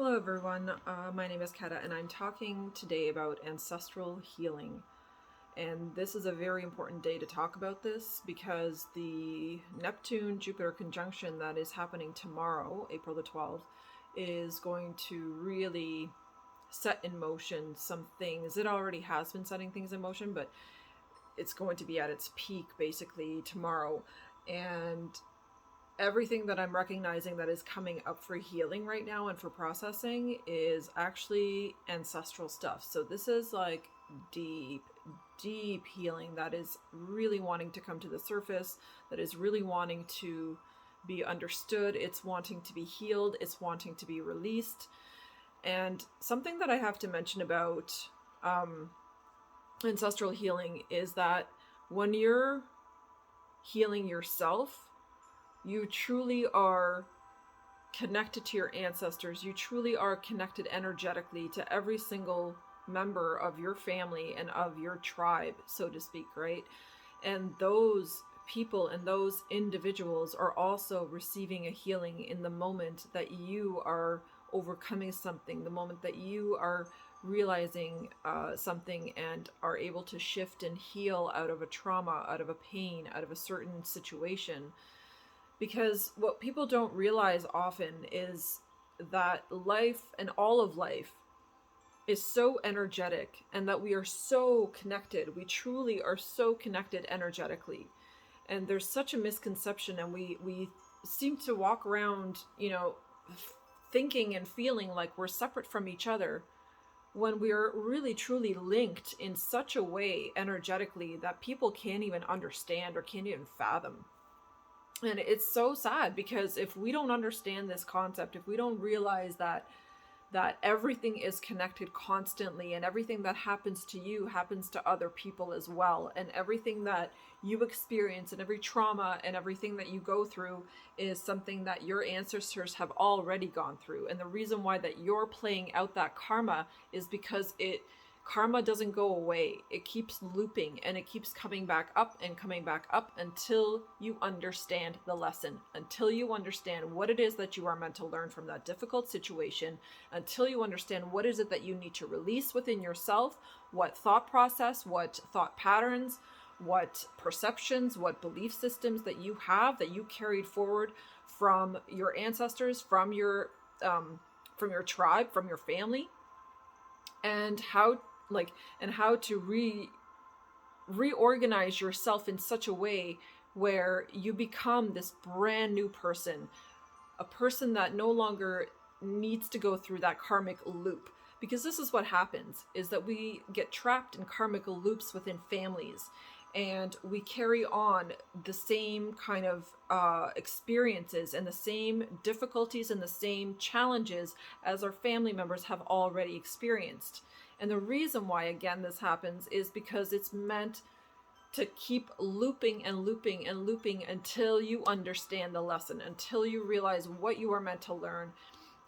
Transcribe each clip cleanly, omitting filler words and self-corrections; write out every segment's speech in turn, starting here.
Hello everyone, my name is Keta and I'm talking today about ancestral healing. And this is a very important day to talk about this because the Neptune-Jupiter conjunction that is happening tomorrow, April the 12th, is going to really set in motion some things. It already has been setting things in motion, but it's going to be at its peak basically tomorrow. And everything that I'm recognizing that is coming up for healing right now and for processing is actually ancestral stuff. So this is like deep, deep healing that is really wanting to come to the surface, that is really wanting to be understood. It's wanting to be healed. It's wanting to be released. And something that I have to mention about ancestral healing is that when you're healing yourself, you truly are connected to your ancestors. You truly are connected energetically to every single member of your family and of your tribe, so to speak, right? And those people and those individuals are also receiving a healing in the moment that you are overcoming something, the moment that you are realizing something and are able to shift and heal out of a trauma, out of a pain, out of a certain situation. Because what people don't realize often is that life and all of life is so energetic and that we are so connected. We truly are so connected energetically. And there's such a misconception, and we seem to walk around, thinking and feeling like we're separate from each other when we're really truly linked in such a way energetically that people can't even understand or can't even fathom. And it's so sad because if we don't understand this concept, if we don't realize that everything is connected constantly, and everything that happens to you happens to other people as well, and everything that you experience and every trauma and everything that you go through is something that your ancestors have already gone through. And the reason why that you're playing out that karma is because karma doesn't go away. It keeps looping and it keeps coming back up until you understand the lesson, until you understand what it is that you are meant to learn from that difficult situation, until you understand what is it that you need to release within yourself, what thought process, what thought patterns, what perceptions, what belief systems that you have, that you carried forward from your ancestors, from your tribe, from your family, and how to reorganize yourself in such a way where you become this brand new person, a person that no longer needs to go through that karmic loop. Because this is what happens, is that we get trapped in karmic loops within families, and we carry on the same kind of experiences and the same difficulties and the same challenges as our family members have already experienced. And the reason why, again, this happens is because it's meant to keep looping and looping and looping until you understand the lesson, until you realize what you are meant to learn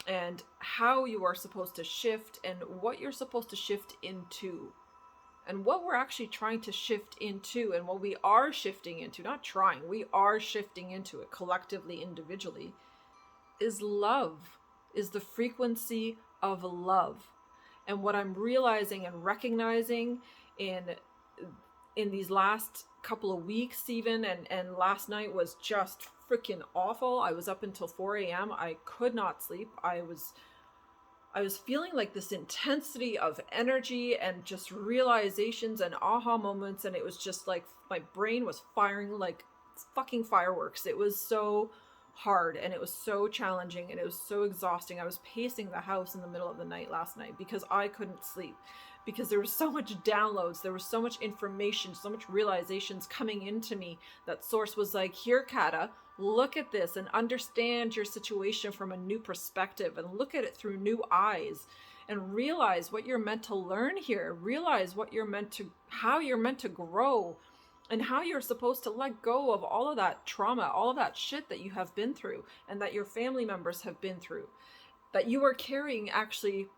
and how you are supposed to shift and what you're supposed to shift into. And what we're actually trying to shift into, and what we are shifting into, not trying, we are shifting into it collectively, individually, is love, is the frequency of love. And what I'm realizing and recognizing in these last couple of weeks even, and last night was just freaking awful. I was up until 4 a.m. I could not sleep. I was feeling like this intensity of energy and just realizations and aha moments, and it was just like my brain was firing like fucking fireworks. It was so hard and it was so challenging and it was so exhausting. I was pacing the house in the middle of the night last night because I couldn't sleep, because there was so much downloads, there was so much information, so much realizations coming into me. That source was like, here, Kata, look at this and understand your situation from a new perspective and look at it through new eyes and realize what you're meant to learn here, realize how you're meant to grow, and how you're supposed to let go of all of that trauma, all of that shit that you have been through and that your family members have been through, that you are carrying actually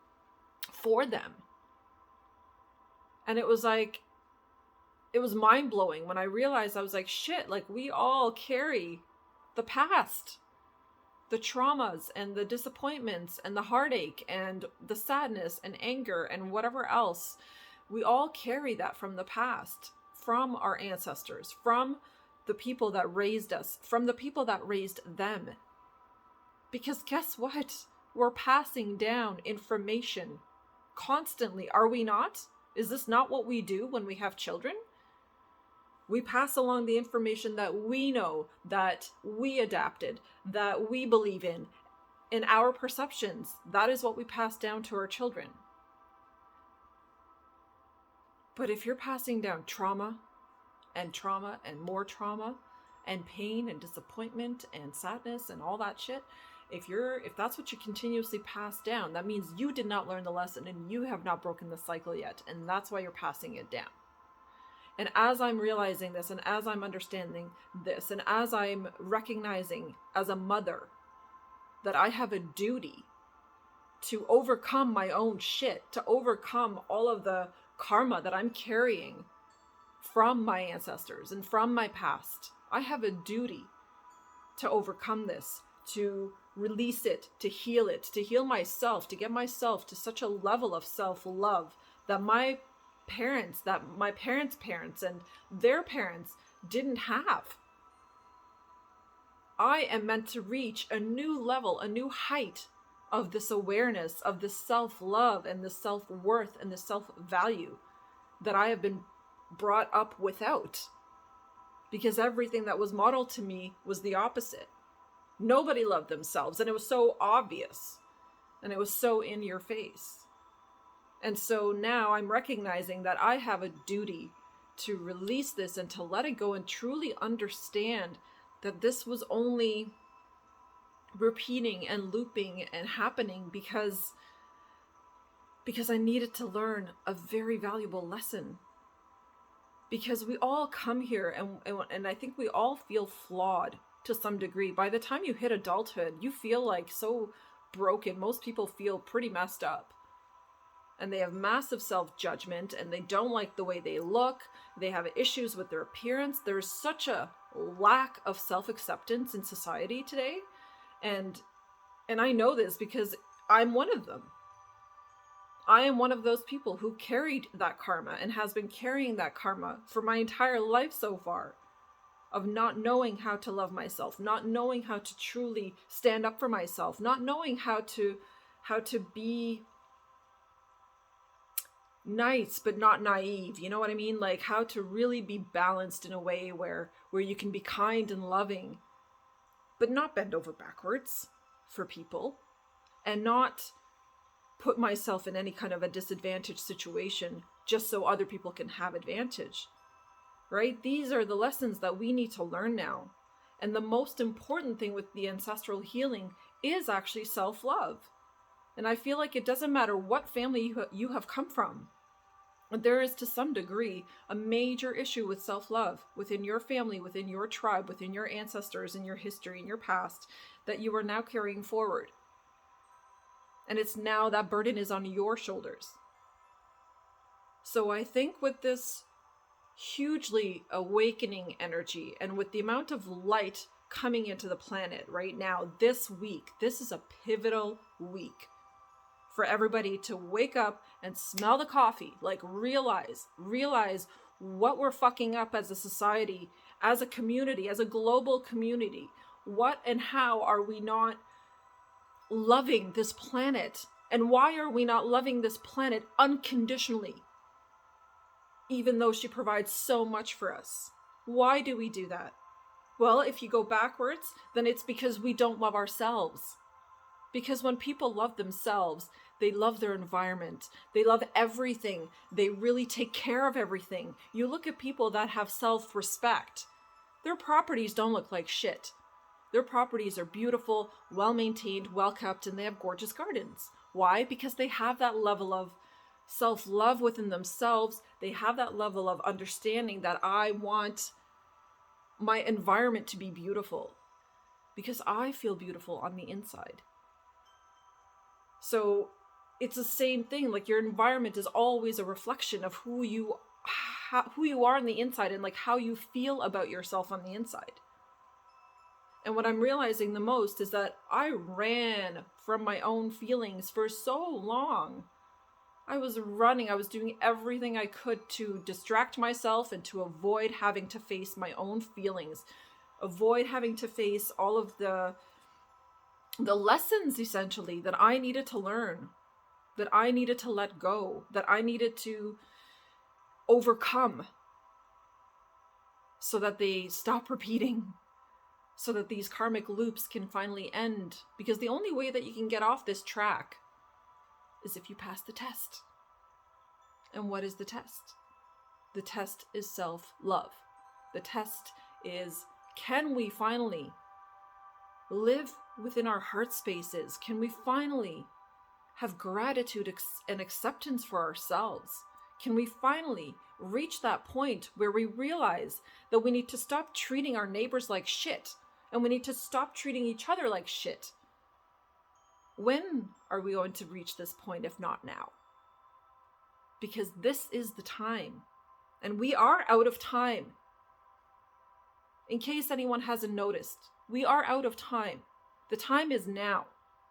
for them. And it was mind-blowing when I realized, I was like, shit, like we all carry the past. the traumas and the disappointments and the heartache and the sadness and anger and whatever else. We all carry that from the past, from our ancestors, from the people that raised us, from the people that raised them. Because guess what? We're passing down information constantly, are we not? Is this not what we do when we have children? We pass along the information that we know, that we adapted, that we believe in our perceptions. That is what we pass down to our children. But if you're passing down trauma and more trauma and pain and disappointment and sadness and all that shit, if that's what you continuously pass down, that means you did not learn the lesson and you have not broken the cycle yet. And that's why you're passing it down. And as I'm realizing this, and as I'm understanding this, and as I'm recognizing as a mother that I have a duty to overcome my own shit, to overcome all of the karma that I'm carrying from my ancestors and from my past, I have a duty to overcome this, to release it, to heal myself, to get myself to such a level of self-love that my parents, that my parents' parents and their parents didn't have. I am meant to reach a new level, a new height of this awareness, of this self-love and the self-worth and the self-value that I have been brought up without. Because everything that was modeled to me was the opposite. Nobody loved themselves, and it was so obvious, and it was so in your face. And so now I'm recognizing that I have a duty to release this and to let it go and truly understand that this was only repeating and looping and happening because I needed to learn a very valuable lesson. Because we all come here and I think we all feel flawed to some degree. By the time you hit adulthood, you feel like so broken. Most people feel pretty messed up. And they have massive self-judgment, and they don't like the way they look. They have issues with their appearance. There's such a lack of self-acceptance in society today. And I know this because I'm one of them. I am one of those people who carried that karma and has been carrying that karma for my entire life so far, of not knowing how to love myself, not knowing how to truly stand up for myself, not knowing how to be nice but not naive, you know what I mean? Like how to really be balanced in a way where you can be kind and loving, but not bend over backwards for people, and not put myself in any kind of a disadvantaged situation just so other people can have advantage, right? These are the lessons that we need to learn now. And the most important thing with the ancestral healing is actually self-love. And I feel like it doesn't matter what family you have come from. There is, to some degree, a major issue with self-love within your family, within your tribe, within your ancestors, in your history, in your past, that you are now carrying forward. And it's now that burden is on your shoulders. So I think with this hugely awakening energy and with the amount of light coming into the planet right now, this week, this is a pivotal week for everybody to wake up and smell the coffee, like realize what we're fucking up as a society, as a community, as a global community. What and how are we not loving this planet? And why are we not loving this planet unconditionally, even though she provides so much for us? Why do we do that? Well, if you go backwards, then it's because we don't love ourselves. Because when people love themselves, they love their environment. They love everything. They really take care of everything. You look at people that have self-respect. Their properties don't look like shit. Their properties are beautiful, well-maintained, well-kept, and they have gorgeous gardens. Why? Because they have that level of self-love within themselves. They have that level of understanding that I want my environment to be beautiful because I feel beautiful on the inside. So it's the same thing. Like your environment is always a reflection of who you are on the inside and like how you feel about yourself on the inside. And what I'm realizing the most is that I ran from my own feelings for so long. I was running, I was doing everything I could to distract myself and to avoid having to face my own feelings, avoid having to face all of the lessons essentially that I needed to learn, that I needed to let go, that I needed to overcome so that they stop repeating, so that these karmic loops can finally end. Because the only way that you can get off this track is if you pass the test. And what is the test? The test is self-love. The test is, can we finally live within our heart spaces? Can we finally have gratitude and acceptance for ourselves? Can we finally reach that point where we realize that we need to stop treating our neighbors like shit, and we need to stop treating each other like shit? When are we going to reach this point if not now? Because this is the time, and we are out of time. In case anyone hasn't noticed, we are out of time. The time is now.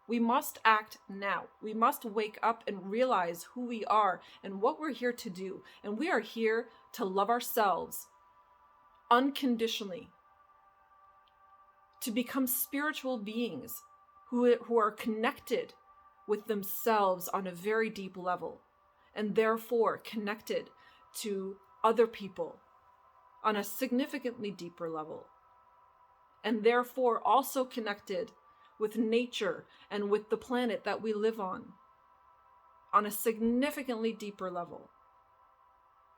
We must act now. We must wake up and realize who we are and what we're here to do. And we are here to love ourselves unconditionally, to become spiritual beings who are connected with themselves on a very deep level, and therefore connected to other people on a significantly deeper level, and therefore also connected with nature and with the planet that we live on a significantly deeper level.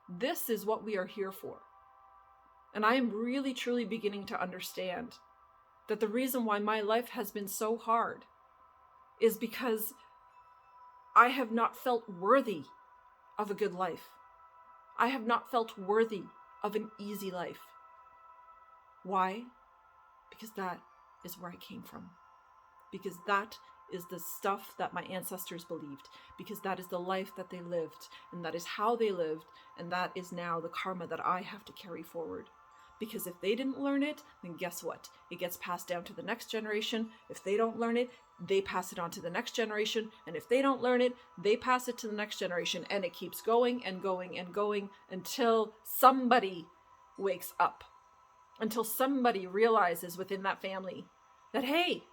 This is what we are here for. And I am really truly beginning to understand that the reason why my life has been so hard is because I have not felt worthy of a good life. I have not felt worthy of an easy life. Why? Because that is where I came from. Because that is the stuff that my ancestors believed. Because that is the life that they lived. And that is how they lived. And that is now the karma that I have to carry forward. Because if they didn't learn it, then guess what? It gets passed down to the next generation. If they don't learn it, they pass it on to the next generation. And if they don't learn it, they pass it to the next generation. And it keeps going and going and going until somebody wakes up. Until somebody realizes within that family that, hey,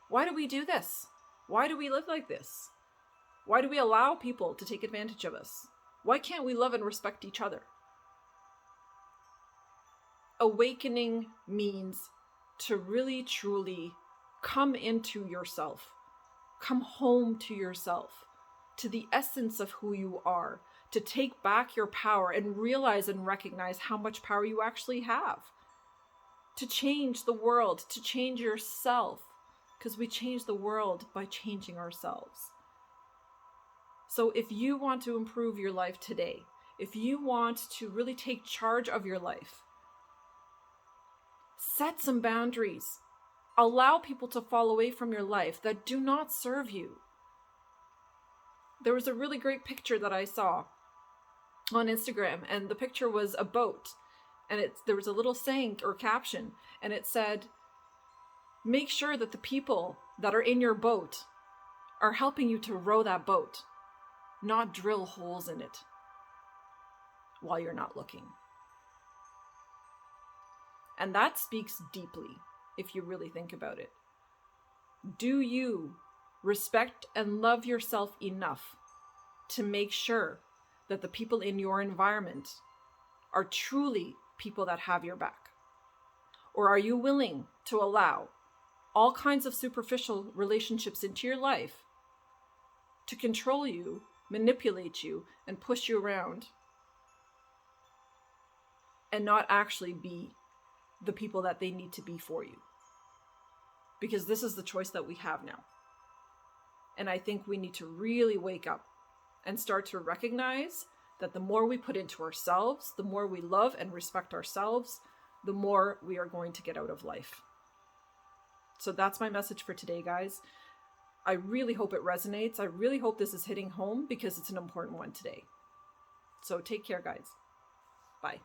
why do we do this? Why do we live like this? Why do we allow people to take advantage of us? Why can't we love and respect each other? Awakening means to really, truly come into yourself, come home to yourself, to the essence of who you are, to take back your power and realize and recognize how much power you actually have, to change the world, to change yourself, because we change the world by changing ourselves. So if you want to improve your life today, if you want to really take charge of your life, set some boundaries. Allow people to fall away from your life that do not serve you. There was a really great picture that I saw on Instagram, and the picture was a boat, and there was a little saying or caption, and it said, make sure that the people that are in your boat are helping you to row that boat, not drill holes in it while you're not looking. And that speaks deeply if you really think about it. Do you respect and love yourself enough to make sure that the people in your environment are truly people that have your back? Or are you willing to allow all kinds of superficial relationships into your life to control you, manipulate you, and push you around, and not actually be the people that they need to be for you? Because this is the choice that we have now. And I think we need to really wake up and start to recognize that the more we put into ourselves, the more we love and respect ourselves, the more we are going to get out of life. So that's my message for today, guys. I really hope it resonates. I really hope this is hitting home because it's an important one today. So take care, guys. Bye.